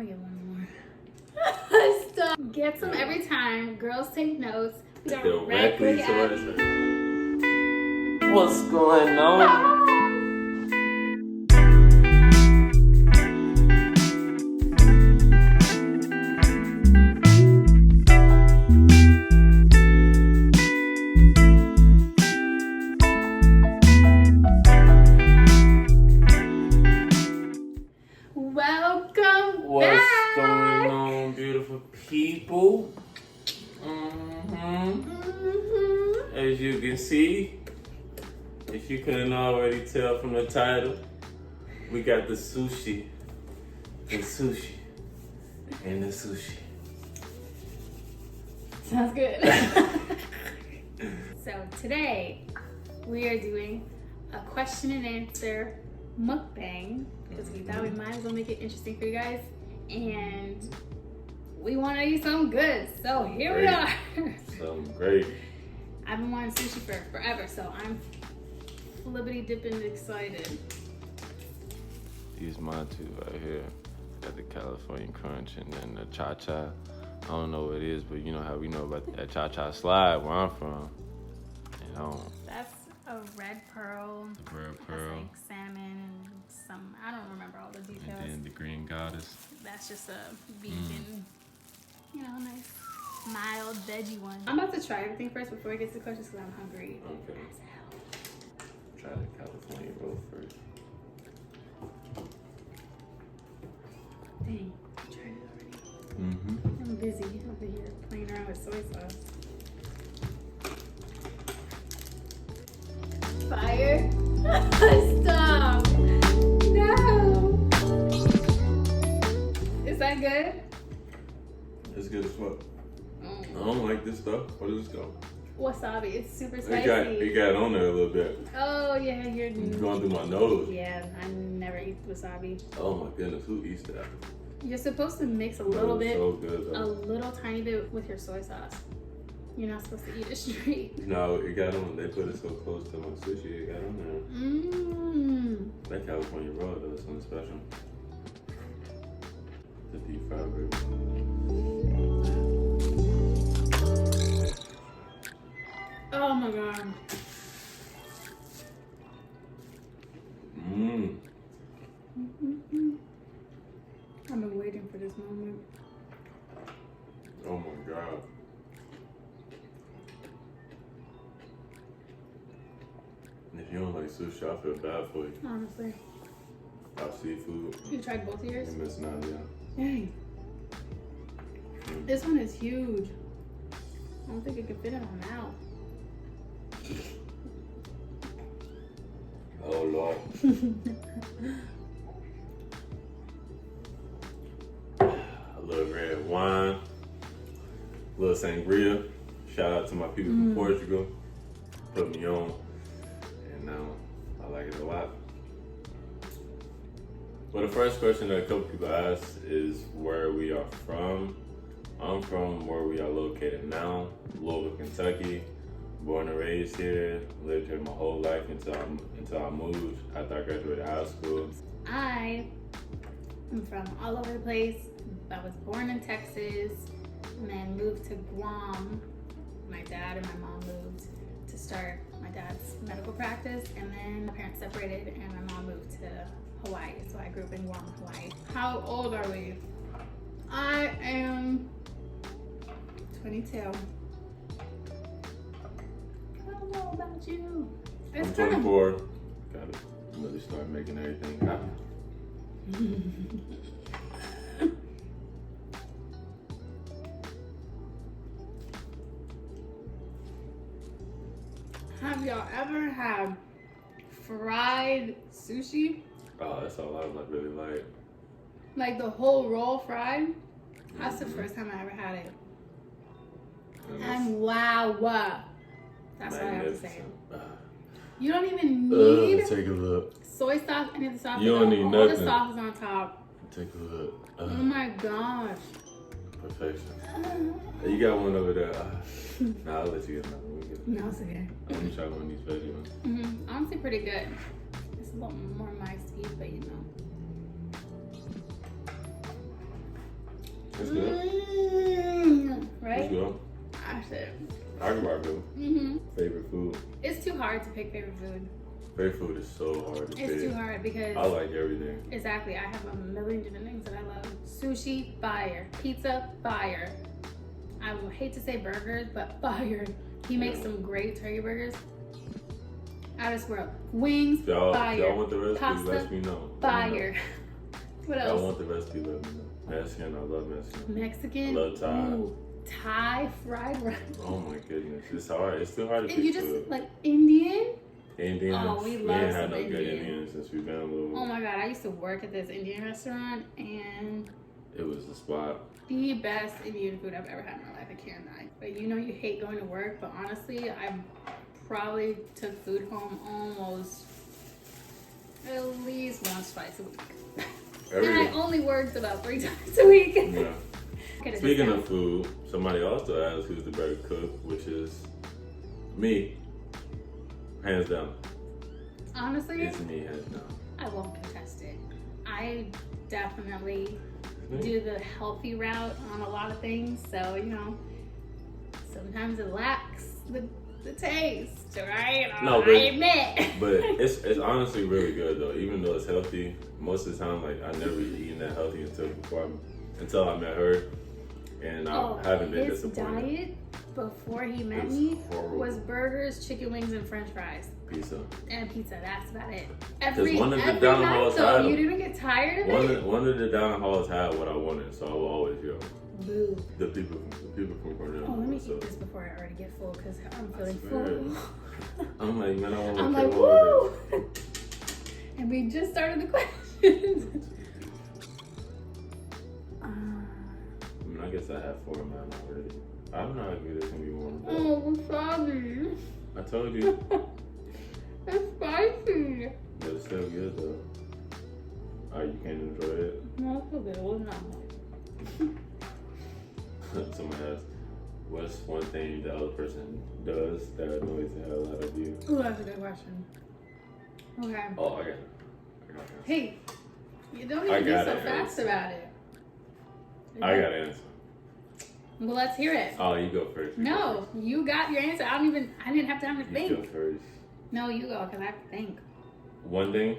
gonna get one more. Stop. Get some every time. Girls take notes. We are directly to us. What's going on? Welcome What's back. going on, beautiful people? As you can see, if you couldn't already tell from the title, we got the sushi, and the sushi. Sounds good. So today we are doing a question and answer mukbang because we thought we might as well make it interesting for you guys, and we want to eat something good. So here we are. Something great. I've been wanting sushi for forever, so I'm flippity dipping excited. These mine two right here. Got the California Crunch and then the Cha-Cha. I don't know what it is, but you know how we know about that Cha-Cha slide where I'm from. You know. That's a red pearl. The red pearl. Like salmon and some, I don't remember all the details. And then the green goddess. That's just a vegan, you know, nice, mild, veggie one. I'm about to try everything first before I get to the questions because I'm hungry. Okay. As hell. Try the California roll first. Dang, I tried it already. Mm-hmm. I'm busy over here playing around with soy sauce. Fire? Stop! No! Is that good? It's good as fuck. Oh. I don't like this stuff. Where does this go? Wasabi, it's super spicy. It got on there a little bit. Oh yeah, you're It's going through my nose. Yeah, I never eat wasabi. Oh my goodness, who eats that? You're supposed to mix a little bit, So good, a little tiny bit with your soy sauce. You're not supposed to eat it straight. No, it got on. They put it so close to my sushi. It got on there. That California roll though is something special. The deep fried rib. Oh my god. I've been waiting for this moment. Oh my god. If you don't like sushi, I feel bad for you. Honestly. About seafood. You tried both of yours? You're missing out, yeah. Dang. This one is huge. I don't think it can fit in my mouth. Oh Lord. A little red wine, a little sangria. Shout out to my people from Portugal. Put me on, and now I like it a lot. Well, the first question that a couple people ask is where we are from. I'm from where we are located now, Louisville, Kentucky. Born and raised here, lived here my whole life until I moved after I graduated high school. I am from all over the place. I was born in Texas and then moved to Guam. My dad and my mom moved to start my dad's medical practice, and then my parents separated and my mom moved to Hawaii. So I grew up in Guam, Hawaii. How old are we? I am 22. I don't know about you. It's I'm 24. Gotta really start making everything happen. Have y'all ever had fried sushi? Oh, that's all I like really like. Like the whole roll fried? That's the first time I ever had it. And wow. That's what I have to say. You don't even need take a look. soy sauce, any of the sauce. You don't need all nothing. the sauce is on top. Take a look. Oh my gosh. Perfection. You got one over there. Nah, I'll let you get another one. No, it's okay. I'm gonna try one of these veggie ones. Honestly, pretty good. It's a little more my speed, but you know. It's good. Right? It's good. That's it. I can rock it. Favorite food. It's too hard to pick favorite food. Favorite food is so hard to pick. It's too hard because I like everything. exactly. I have a million different things that I love. Sushi, fire. Pizza, fire. I would hate to say burgers, but fire. He makes some great turkey burgers. Out of this world. Wings, fire. If y'all want the recipe, Pasta, let me know. fire. What If else? y'all want the recipe, let me know. Mexican, I love Mexican. Mexican. I love Thai. Ooh, Thai fried rice. Oh my goodness, it's hard. It's too hard to And pick you just food. like Indian. Indian. Oh, we ain't love had some no good Indian. Indian since we've been a little. Oh my god, I used to work at this Indian restaurant and It was the spot. the best Indian food I've ever had in my life. I can't lie. But you know you hate going to work, but honestly, I probably took food home almost at least once, twice a week. And I only worked about 3 times a week. Yeah. Speaking of food, somebody also asked who's the better cook, which is me. Hands down. Honestly, It's me, hands down. I won't contest it. I definitely do the healthy route on a lot of things, so you know, sometimes it lacks the taste, right? No, I admit. But it's honestly really good though. Even though it's healthy, most of the time, like I never eaten that healthy until I met her, and I haven't been his disappointed. diet before he met was me horrible. was burgers, chicken wings, and French fries. Pizza. And pizza. That's about it. one of the every down night halls though, had you them. didn't get tired of it. One of the down halls had what I wanted, so I will always go. Boo. The people from Cornell. Oh, let me so. eat this before I already get full because I'm feeling swear. full. I'm like, man, I want to I'm like, woo! And we just started the questions. I mean, I guess I have 4 of mine already. I don't know how good it's gonna be warm. Oh, wasabi. I told you, It's spicy. but it's still good though. Oh, you can't enjoy it? No, it's so good. It was not much. Somebody asked, what's one thing the other person does that annoys the hell out of you? Ooh, that's a good question. Okay. Oh, I got it. Hey, you don't I need to be got so it. fast about it. I got an answer. Well, let's hear it. Oh, you go first. No, you got your answer. I didn't have time to You think. go first. No, you go, because I have to think. One thing?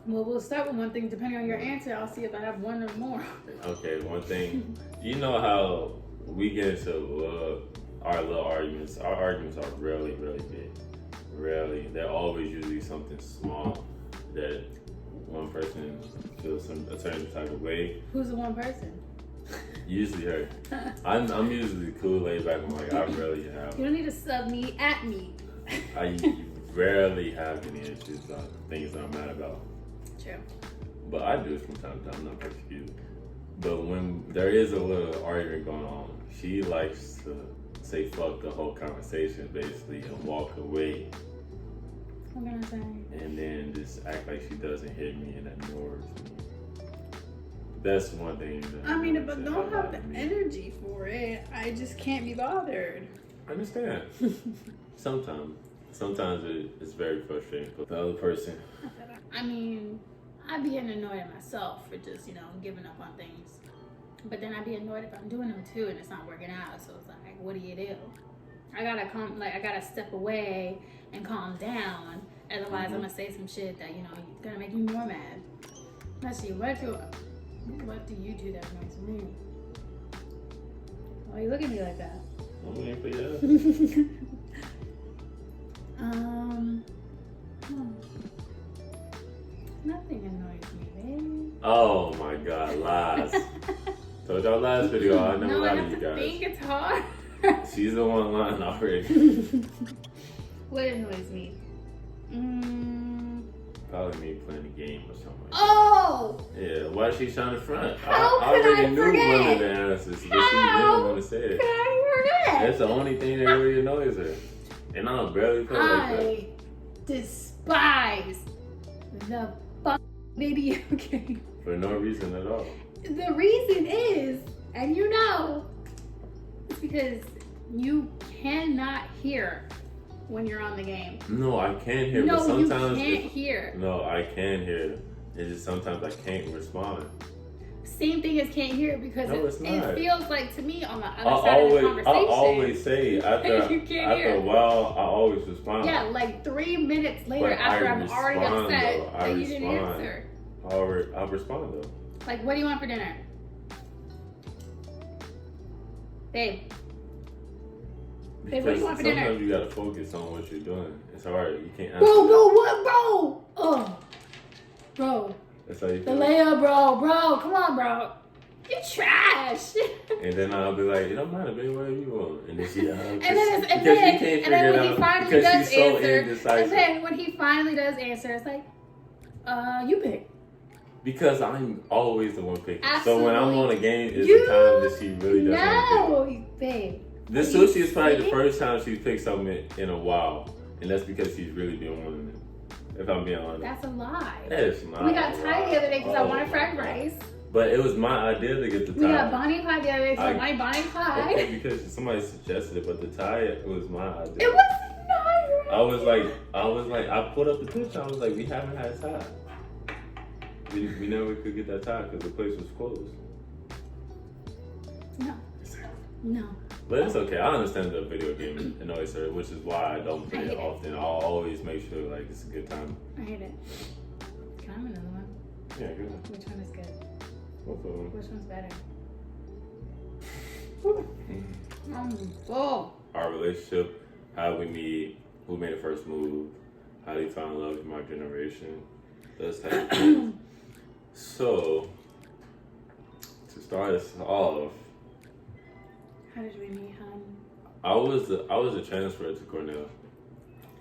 Well, we'll start with one thing. Depending on your answer, I'll see if I have one or more. Okay, one thing. You know how we get into our little arguments. Our arguments are really, really big. Rarely. They're always usually something small that one person feels a certain type of way. Who's the one person? Usually her. I'm usually cool, laid back. I'm like, I rarely have. You don't need to sub me at me. I rarely have any issues about things that I'm mad about. True. But I do it from time to time, not perfect either. But when there is a little argument going on, she likes to say fuck the whole conversation basically and walk away. What can I say? And then just act like she doesn't hear me and ignores me. That's one thing that I mean, annoys but the don't hell have out the of me. energy for it. I just can't be bothered. I understand. Sometimes it's very frustrating. But the other person, I mean, I'd be getting annoyed at myself for just, giving up on things. But then I'd be annoyed if I'm doing them too and it's not working out. So it's like, what do you do? I gotta step away and calm down. Otherwise, I'm gonna say some shit that, gonna make me more mad. Let's see, what do you do that annoys me? Why are you looking at me like that? I'm waiting for you. Nothing annoys me, babe. Oh my god, lies. Told y'all last video, I never No, I lied have to you to guys. think it's hard. She's the one lying already. What annoys me? Probably me playing a game or something. Oh! Yeah, why is she trying to front? How I could already I knew forget? one of the answers, but she didn't How want to say Could it. I forget? That's the only thing that really annoys her. And I barely play like that. I despise the video game. For no reason at all. The reason is, and it's because you cannot hear when you're on the game. No, I can hear, No, but sometimes you can't hear. No, I can hear. It's just sometimes I can't respond. same thing as can't hear because No, it's not. it feels like to me on the other side of the conversation. I always say after a while, I always respond. Yeah, like 3 minutes later after I'm already upset that you didn't answer. I'll respond though. Like, what do you want for dinner? Babe, what do you want for dinner? Sometimes you gotta focus on what you're doing. It's hard. You can't answer. Bro, what, bro? Oh, bro. That's how you The feel. layup, bro. Come on, bro. You trash. And then I'll be like, it don't matter, babe, whatever you want. And then she, and then when he finally does answer, and then when he finally does answer, it's like, you pick. Because I'm always the one picking. Absolutely. So when I'm on a game, it's the time that she really doesn't pick. No, babe. This Sushi is probably the first time she's picked something in a while. And that's because she's really been wanting it. If I'm being honest. That's a lie. That's not We got Thai the other day because I wanted fried rice. But it was my idea to get the Thai. We got Bonnie pie the other day because I wanted Bonnie pie. Okay, because somebody suggested it, but the Thai, it was my idea. It was not. I was like, I put up the picture. I was like, we haven't had Thai. We never could get that Thai because the place was closed. No. But it's okay. I understand the video game annoys her, which is why I don't play it often. I'll always make sure like it's a good time. I hate it. Can I have another one? Yeah, good one. Which one is good? Both of them. Which one's better? Full. Our relationship, how we meet, who made the first move, how they found love in my generation, those type of things. So, to start us off, how did we meet, hon? I was a transfer to Cornell.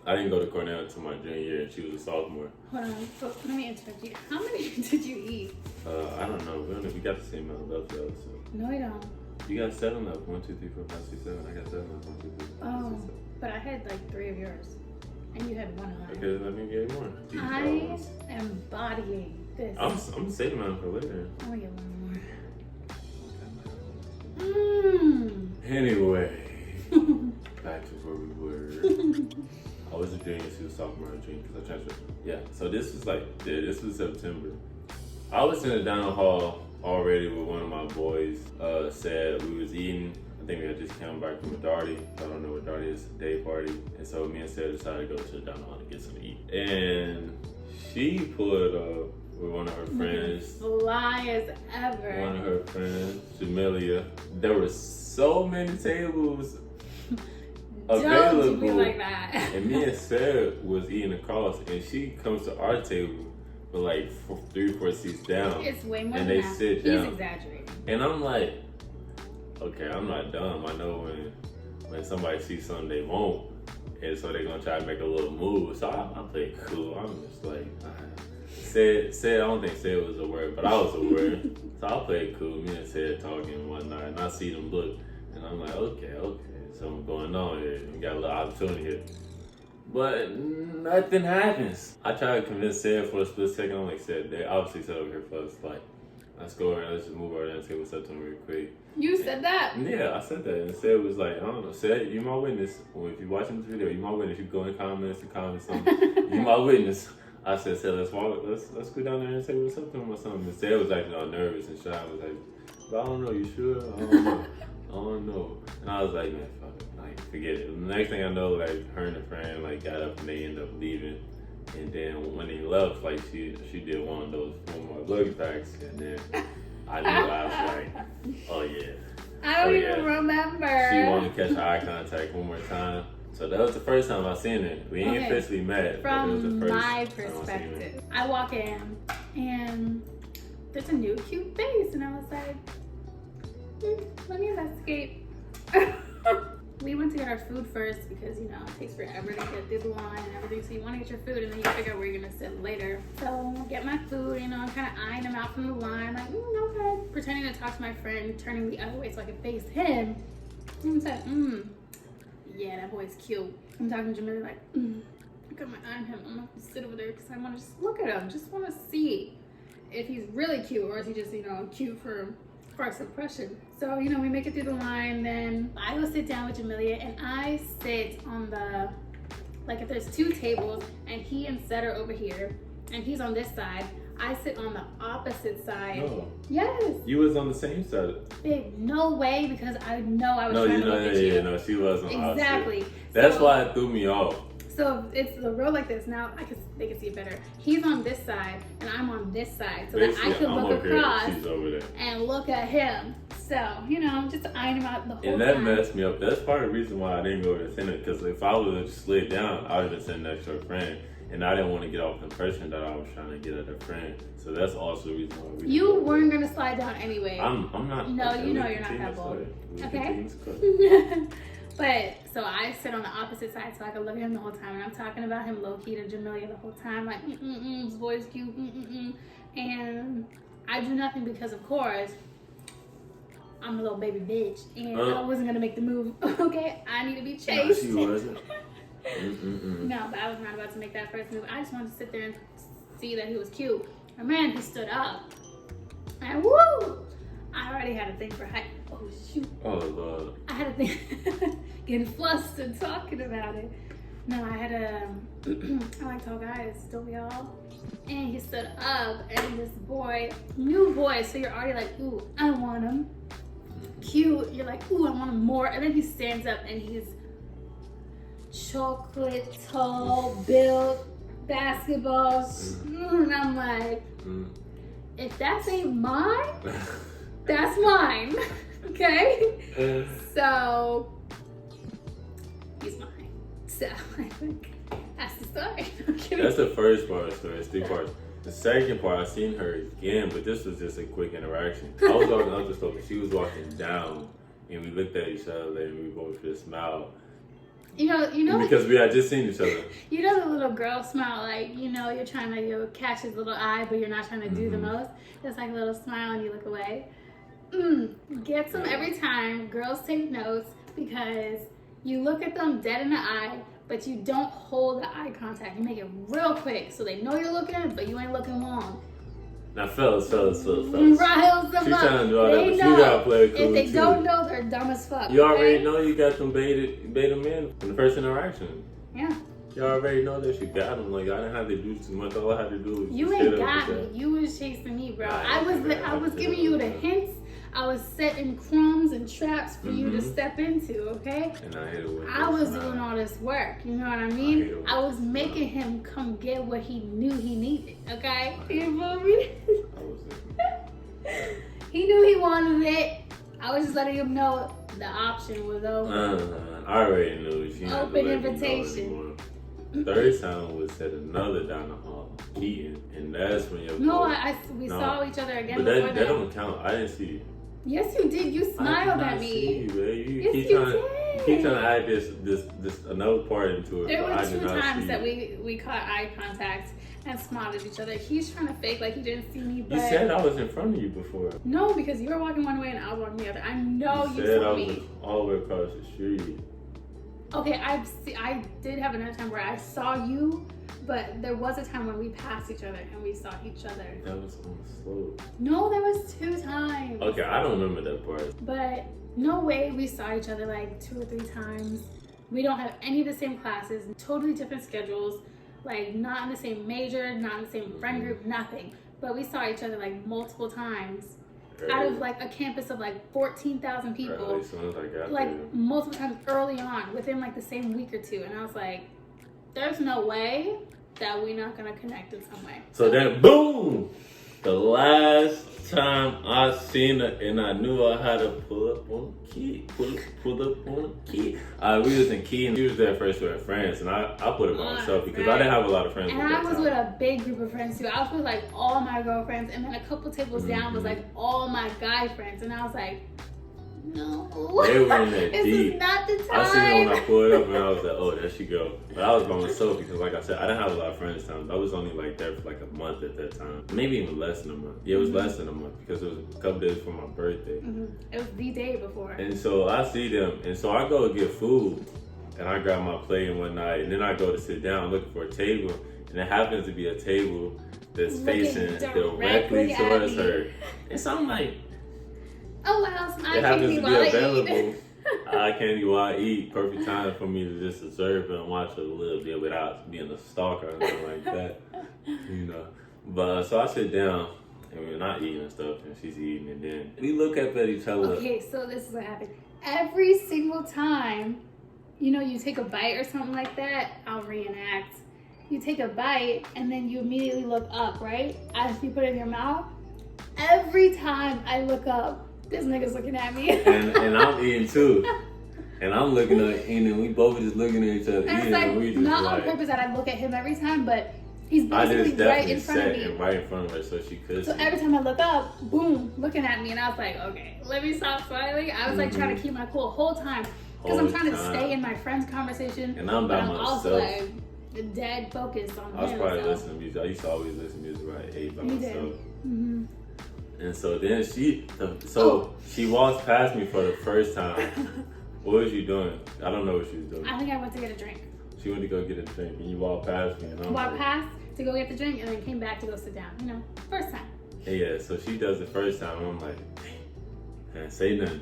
I didn't go to Cornell until my junior year, and she was a sophomore. Hold on, so let me interrupt you. How many did you eat? I don't know. We got the same amount of love though. So. No, I don't. You got 7 left. 1, 2, 3, 4, 5, 6, 7. I got 7 left. 1, 2, 3, 4, 5, 6, 7. But I had like 3 of yours, and you had 1 of mine. Okay, let me get more. I am embodying this. I'm saving mine for later. I'm gonna get 1 more. Anyway, back to where we were. I was a junior, she was sophomore and junior because I transferred. Yeah, so this was September. I was in the dining hall already with one of my boys. Said we was eating. I think we had just come back from a Darty. I don't know what Darty is, day party. And so me and Sarah decided to go to the dining hall to get something to eat. And she pulled up with one of her friends. Fly as ever. One of her friends, Jamelia. There were so many tables available. Don't be like that. And me and Sarah was eating across, and she comes to our table with like 3 or 4 seats down. It's way more and than they that. sit down. He's exaggerating. And I'm like, okay, I'm not dumb. I know when somebody sees something they won't, and so they're gonna try to make a little move. So I play cool. I'm just like, said I don't think said was a word, but I was a word. So I played cool. Me and said talking and whatnot, and I see them look, and I'm like, okay, something going on here. We got a little opportunity here. But nothing happens. I tried to convince Sarah for a split second. I'm like, Sarah, they obviously said over here first, like, let's go over and let's just move over there and say what's up to them real quick. You said that? Yeah, I said that. And Sarah was like, I don't know. Sarah, you my witness. Well, if you're watching this video, you my witness. You go in the comments and comment something. You my witness. I said, Sarah, let's go down there and say what's up to them or something. And Sarah was acting all nervous and shy. I was like, but I don't know. You sure? I don't know. I don't know. And I was like, man, fuck it. Like, forget it. The next thing I know, like, her and a friend, like, got up and they ended up leaving. And then when they left, like, she did one of those 4 more boogie packs. And then I knew I was like, oh, yeah. I don't even remember. She wanted to catch eye contact one more time. So that was the first time I seen it. We ain't officially met. From but it was the first my perspective, I walk in and there's a new cute face, and I was like, let me investigate. We went to get our food first because, you know, it takes forever to get through the line and everything. So you want to get your food and then you figure out where you're going to sit later. So I get my food, you know, I'm kind of eyeing him out from the line, like, okay. Pretending to talk to my friend, turning the other way so I could face him. And I'm like, yeah, that boy's cute. I'm talking to Jamila like, I got my eye on him. I'm going to sit over there because I want to just look at him. Just want to see if he's really cute or is he just, you know, cute for first impression. So, you know, we make it through the line, then I go sit down with Jamelia and I sit on the, like if there's 2 tables and he and Seth are over here and he's on this side, I sit on the opposite side. No. Yes. You was on the same side. Babe, no way, because I know I was No, trying you to know, look at you. no, she was on the opposite. Exactly. That's So- why it threw me off. So it's the row like this. Now they can see it better. He's on this side and I'm on this side, so that I Basically, can I'm look over here, across she's over there. and look at him. So, you know, I'm just eyeing him out the whole And that time. messed me up. That's part of the reason why I didn't go to the center. Because if I would have slid down, I would have been sitting next to a friend. And I didn't want to get off the impression that I was trying to get at a friend. So that's also the reason why we You weren't gonna slide down anyway. I'm not. No, okay, you know we you're not continue that to bold. study. We Okay? continue to study. But so I sit on the opposite side so I can look at him the whole time, and I'm talking about him low key to Jamelia the whole time, like his voice cute, and I do nothing because of course I'm a little baby bitch, and I wasn't gonna make the move. Okay, I need to be chased. No, she wasn't. No, but I was not about to make that first move. I just wanted to sit there and see that he was cute. And man, he stood up, and woo! I already had a thing for height. Oh shoot. Oh Lord. I had a thing getting flustered talking about it. No, I had a I like tall guys, don't we all? And he stood up and this boy, new boy, so you're already like, ooh, I want him. Cute, you're like, ooh, I want him more. And then he stands up and he's chocolate, tall, built, basketball. And I'm like, if that ain't mine, that's mine. Okay? So, he's mine. So, I think that's the story. That's the first part of the story. It's 3 parts. The second part, I seen her again, but this was just a quick interaction. I was walking up the store, she was walking down, and we looked at each other, and we both just smiled. You know, because we had just seen each other. You know the little girl smile, like, you know, you're trying to catch his little eye, but you're not trying to do the most. It's like a little smile and you look away. Get some every time. Girls take notes because you look at them dead in the eye, but you don't hold the eye contact. You make it real quick so they know you're looking, but you ain't looking long. Now, fellas. Riles them She's up. trying to do all that, They but know. you gotta play it cool If they too. don't know, they're dumb as fuck. You already okay? know you got them beta men from the first interaction. Yeah. You already know that you got them. Like, I didn't have to do too much. All I had to do was You just ain't sit up got with me. You was chasing me, bro. Nah, I was giving you the hints. I was setting crumbs and traps for you to step into, okay? And I hit it with I was doing all this work, you know what I mean? I was making him come get what he knew he needed, okay? You feel me? I was He knew he wanted it. I was just letting him know the option was open. I already knew. She had to Open let me know invitation. anymore. Third time was at another down the hall, Keaton, and that's when your No, boy- we No. saw each other again But before that that. don't count. I didn't see you. Yes, you did. You I smiled did at not me. see you, babe. You Yes, keep you trying. did. You keep trying to add this another part into it. There but were I 2 did not times see that you. we caught eye contact and smiled at each other. He's trying to fake like he didn't see me, but You said I was in front of you before. no, because you were walking one way and I was walking the other. I know you said saw I was me. all the way across the street. Okay, I did have another time where I saw you, but there was a time when we passed each other and we saw each other. That was on the slope. No, there was 2 times. Okay, I don't remember that part. But no way we saw each other like 2 or 3 times. We don't have any of the same classes, totally different schedules, like not in the same major, not in the same friend group, nothing. But we saw each other like multiple times out of like a campus of like 14,000 people. Early, as soon as I got Like there. multiple times early on, within like the same week or 2. And I was like, there's no way that we're not gonna connect in some way. So then, boom! The last time I seen her, and I knew I had to pull up on the key. Pull up on the key. We was in Key, and she was there first with her friends, and I put it by myself because I didn't have a lot of friends. And I was with a big group of friends too. I was with like all my girlfriends, and then a couple tables down was like all my guy friends, and I was like, no, They were in there this deep. is not the time. I seen her when I pulled up, and I was like, oh, there she go. But I was by myself because, like I said, I didn't have a lot of friends at the time. I was only like there for like a month at that time. Maybe even less than a month. Yeah, it was less than a month because it was a couple days before my birthday. It was the day before. And so I see them, and so I go get food, and I grab my plate and whatnot, and then I go to sit down looking for a table, and it happens to be a table that's facing directly towards her. And so I'm like, oh wow, so I it can't happens eat to be while I available. eat. I can't eat while I eat. Perfect time for me to just observe and watch it a little bit without being a stalker or anything like that. You know. But so I sit down and we're not eating and stuff, and she's eating, and then we look up at each other. Okay, so this is what happened. Every single time, you know, you take a bite or something like that, I'll reenact. You take a bite and then you immediately look up, right? As you put it in your mouth. Every time I look up, this nigga's looking at me. and I'm eating too. And I'm looking at him, and we both just looking at each other. And it's like, we just not like, on purpose that I look at him every time, but he's I basically just right definitely in front of me. sat right in front of her so she could So see. every time I look up, boom, looking at me, and I was like, okay, let me stop smiling. I was like trying to keep my cool the whole time because I'm trying to stay in my friend's conversation. And I'm by but myself. also like dead focused on I was him. probably so. listening to music. I used to always listen to music right 8 by You myself. did. Mm-hmm. And so then she walks past me for the first time. What was you doing? I don't know what she was doing. I think I went to get a drink. She went to go get a drink, and you walked past me, and I'm Walked like, past to go get the drink, and then came back to go sit down. You know, first time. yeah. So she does the first time, and I'm like, can't say nothing.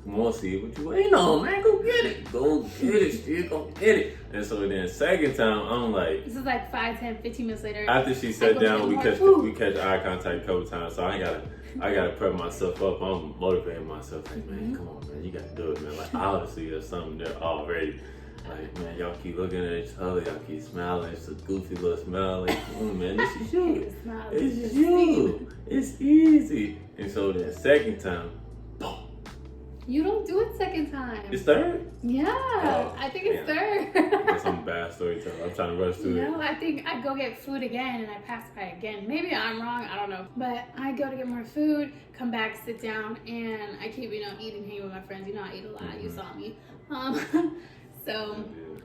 Come on, Steve, what you waiting on, man? Go get it. Go get it, Steve. Go get it. And so then second time, I'm like, This is like 5, 10, 15 minutes later. after she sat go down, get more we catch eye contact a couple times, so I gotta prep myself up. I'm motivating myself, like, man, come on, man, you gotta do it, man. Like, obviously there's something there already. Like, man, y'all keep looking at each other, y'all keep smiling. It's a goofy little smile. Like, man, this is you. It's you. It's easy. And so then second time, boom. You don't do it second time. It's third? Yeah, Oh, I think it's third. That's some bad storyteller. I'm trying to rush through it. No, I think I go get food again and I pass by again. Maybe I'm wrong, I don't know. But I go to get more food, come back, sit down, and I keep, you know, eating, hanging with my friends. You know, I eat a lot. You saw me. So,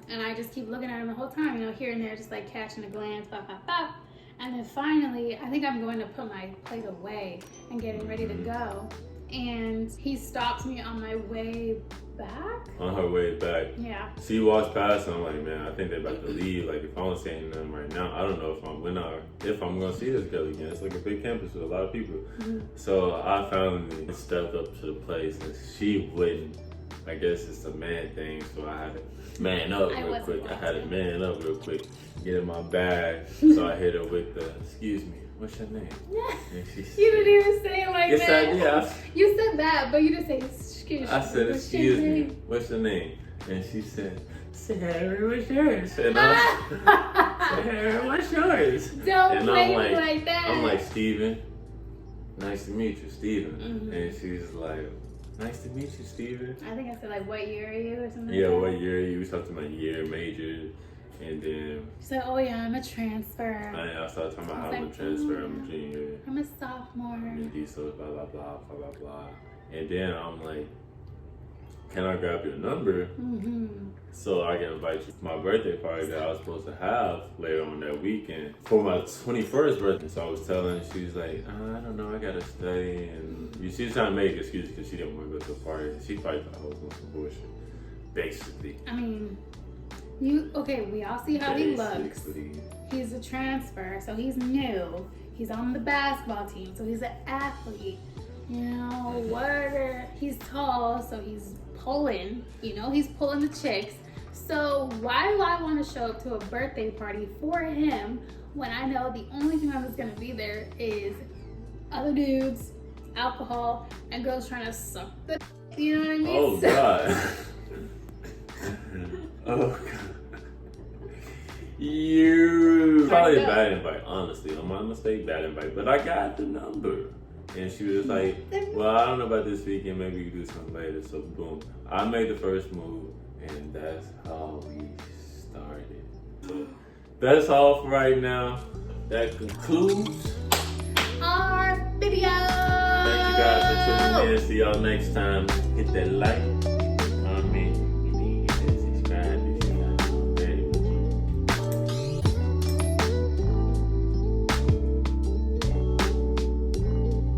and I just keep looking at him the whole time, you know, here and there, just like catching a glance, pop, pop, pop. And then finally, I think I'm going to put my plate away and getting ready to go. And he stops me on my way back. On her way back. Yeah. She walks past and I'm like, man, I think they're about to leave. Like, if I don't say anything right now, I don't know if I'm going to see this girl again. It's like a big campus with a lot of people. So I finally stepped up to the place and she wouldn't. I guess it's a man thing, so I had to man up real quick. I had to man up real quick, get in my bag. So I hit her with the, excuse me, what's your name? And she said, You didn't even say it like yes, that. I did. You said that, but you didn't say excuse me. I said, What's your excuse me, name? what's your name? And she said, Sarah, what's yours? And I said, Sarah, what's yours? Don't And play I'm me like that. I'm like, Steven, nice to meet you, Steven. And she's like, nice to meet you, Steven. I think I said like, what year are you or something Yeah, like that? what year are you? We talked about year, major, and then She said, oh yeah, I'm a transfer. I started talking about I how was I'm a like, transfer, "Oh, I'm a junior, I'm a sophomore. I'm in diesel, blah, blah, blah, blah, blah, blah. And then I'm like, can I grab your number so I can invite you to my birthday party that I was supposed to have later on that weekend for my 21st birthday? So I was telling her, she was like, I don't know, I gotta study. And she was trying to make excuses because she didn't want to go to a party. She probably thought I was on some bullshit, basically. I mean, we all see how he looks. He's a transfer, so he's new. He's on the basketball team, so he's an athlete. You know, he's tall, so he's pulling. You know, he's pulling the chicks. So why do I want to show up to a birthday party for him when I know the only thing that is going to be there is other dudes, alcohol, and girls trying to suck the you know what I mean? Oh, God. Oh, God. You probably a bad invite, honestly. On my mistake, bad invite. But I got the number. And she was like, well, I don't know about this weekend. Maybe we can do something later. So, boom. I made the first move. And that's how we started. So, that's all for right now. That concludes our video. Thank you guys for tuning in. See y'all next time. Hit that like.